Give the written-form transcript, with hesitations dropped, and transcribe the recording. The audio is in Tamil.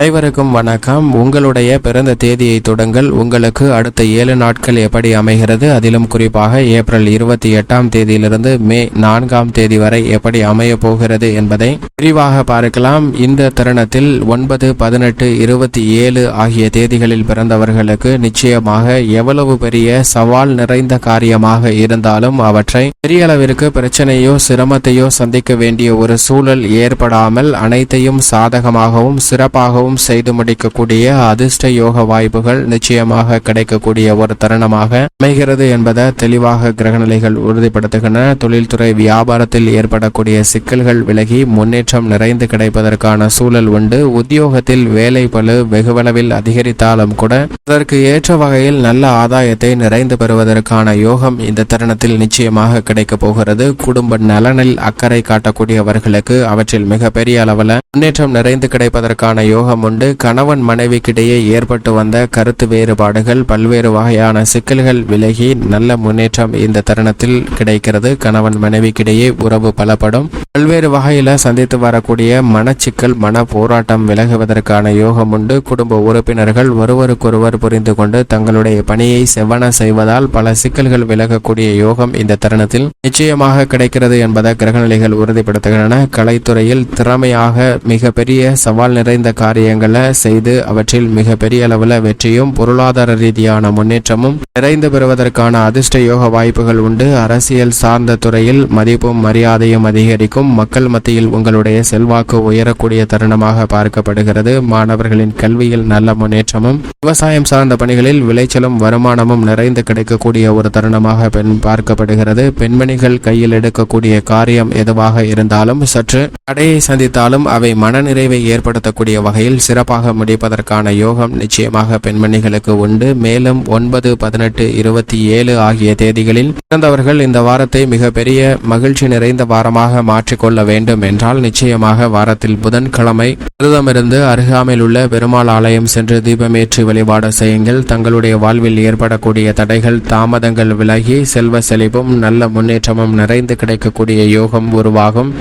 அனைவருக்கும் வணக்கம். உங்களுடைய பிறந்த தேதியை தொடுங்கள். உங்களுக்கு அடுத்த 7 நாட்கள் எப்படி அமைகிறது, அதிலும் குறிப்பாக ஏப்ரல் 28ஆம் தேதியிலிருந்து மே 4ஆம் தேதி வரை எப்படி அமைய போகிறது என்பதை விரிவாக பார்க்கலாம். இந்த தருணத்தில் 9, 18, 27 ஆகிய தேதிகளில் பிறந்தவர்களுக்கு நிச்சயமாக எவ்வளவு பெரிய சவால் நிறைந்த காரியமாக இருந்தாலும் அவற்றை பெரிய அளவிற்கு பிரச்சனையோ சிரமத்தையோ சந்திக்க வேண்டிய ஒரு சூழல் ஏற்படாமல் அனைத்தையும் சாதகமாகவும் சிறப்பாகவும் செய்து முடிக்கக்கூடிய அதிர்ஷ்ட யோக வாய்ப்புகள் நிச்சயமாக கிடைக்கக்கூடிய ஒரு தருணமாக அமைகிறது என்பதை தெளிவாக கிரகநிலைகள் உறுதிப்படுத்துகின்றன. தொழில்துறை வியாபாரத்தில் ஏற்படக்கூடிய சிக்கல்கள் விலகி முன்னேற்றம் நிறைந்து கிடைப்பதற்கான சூழல் உண்டு. உத்தியோகத்தில் வேலை பளு வெகுவளவில் அதிகரித்தாலும் கூட அதற்கு ஏற்ற வகையில் நல்ல ஆதாயத்தை நிறைந்து பெறுவதற்கான யோகம் இந்த தருணத்தில் நிச்சயமாக கிடைக்கப் போகிறது. குடும்ப நலனில் அக்கறை காட்டக்கூடியவர்களுக்கு அவற்றில் மிகப்பெரிய அளவில் முன்னேற்றம் நிறைந்து கிடைப்பதற்கான யோகம் உண்டு. கணவன் மனைவிக்கிடையே ஏற்பட்டு வந்த கருத்து வேறுபாடுகள் பல்வேறு வகையான சிக்கல்கள் விலகி நல்ல முன்னேற்றம் இந்த தருணத்தில் கிடைக்கிறது. கணவன் மனைவிக்கிடையே உறவு பலப்படும். பல்வேறு வகையில சந்தித்து வரக்கூடிய மனச்சிக்கல் மன போராட்டம் விலகுவதற்கான யோகம் உண்டு. குடும்ப உறுப்பினர்கள் ஒருவருக்கொருவர் புரிந்து கொண்டு தங்களுடைய பணியை செவ்வன செய்வதால் பல சிக்கல்கள் விலகக்கூடிய யோகம் இந்த தருணத்தில் நிச்சயமாக கிடைக்கிறது என்பதை கிரகநிலைகள் உறுதிப்படுத்துகின்றன. கலைத்துறையில் திறமையாக மிகப்பெரிய சவால் நிறைந்த காரியங்களை செய்து அவற்றில் மிகப்பெரிய அளவில் வெற்றியும் பொருளாதார ரீதியான முன்னேற்றமும் நிறைந்து பெறுவதற்கான அதிர்ஷ்ட யோக வாய்ப்புகள் உண்டு. அரசியல் சார்ந்த துறையில் மதிப்பும் மரியாதையும் அதிகரிக்கும். மக்கள் மத்தியில் உங்களுடைய செல்வாக்கு உயரக்கூடிய தருணமாக பார்க்கப்படுகிறது. மாணவர்களின் கல்வியில் நல்ல முன்னேற்றமும் விவசாயம் சார்ந்த பணிகளில் விளைச்சலும் வருமானமும் நிறைந்து கிடைக்கக்கூடிய ஒரு தருணமாக பார்க்கப்படுகிறது. பெண்மணிகள் கையில் எடுக்கக்கூடிய காரியம் எதுவாக இருந்தாலும் சற்று தடையை சந்தித்தாலும் அவை மனநிறைவை ஏற்படுத்தக்கூடிய வகையில் சிறப்பாக முடிப்பதற்கான யோகம் நிச்சயமாக பெண்மணிகளுக்கு உண்டு. மேலும் 9, 18, 27 ஆகிய தேதிகளில் பிறந்தவர்கள் இந்த வாரத்தை மிகப்பெரிய மகிழ்ச்சி நிறைந்த வாரமாக மாற்றிக்கொள்ள வேண்டும் என்றால் நிச்சயமாக வாரத்தில் புதன்கிழமை விரதமிருந்து அருகாமையில் உள்ள பெருமாள் ஆலயம் சென்று தீபமேற்றி வழிபாடு செய்யுங்கள். தங்களுடைய வாழ்வில் ஏற்படக்கூடிய தடைகள் தாமதங்கள் விலகி செல்வ செழிப்பும் நல்ல முன்னேற்றமும் நிறைந்து கிடைக்கக்கூடிய யோகம் உருவாகும்.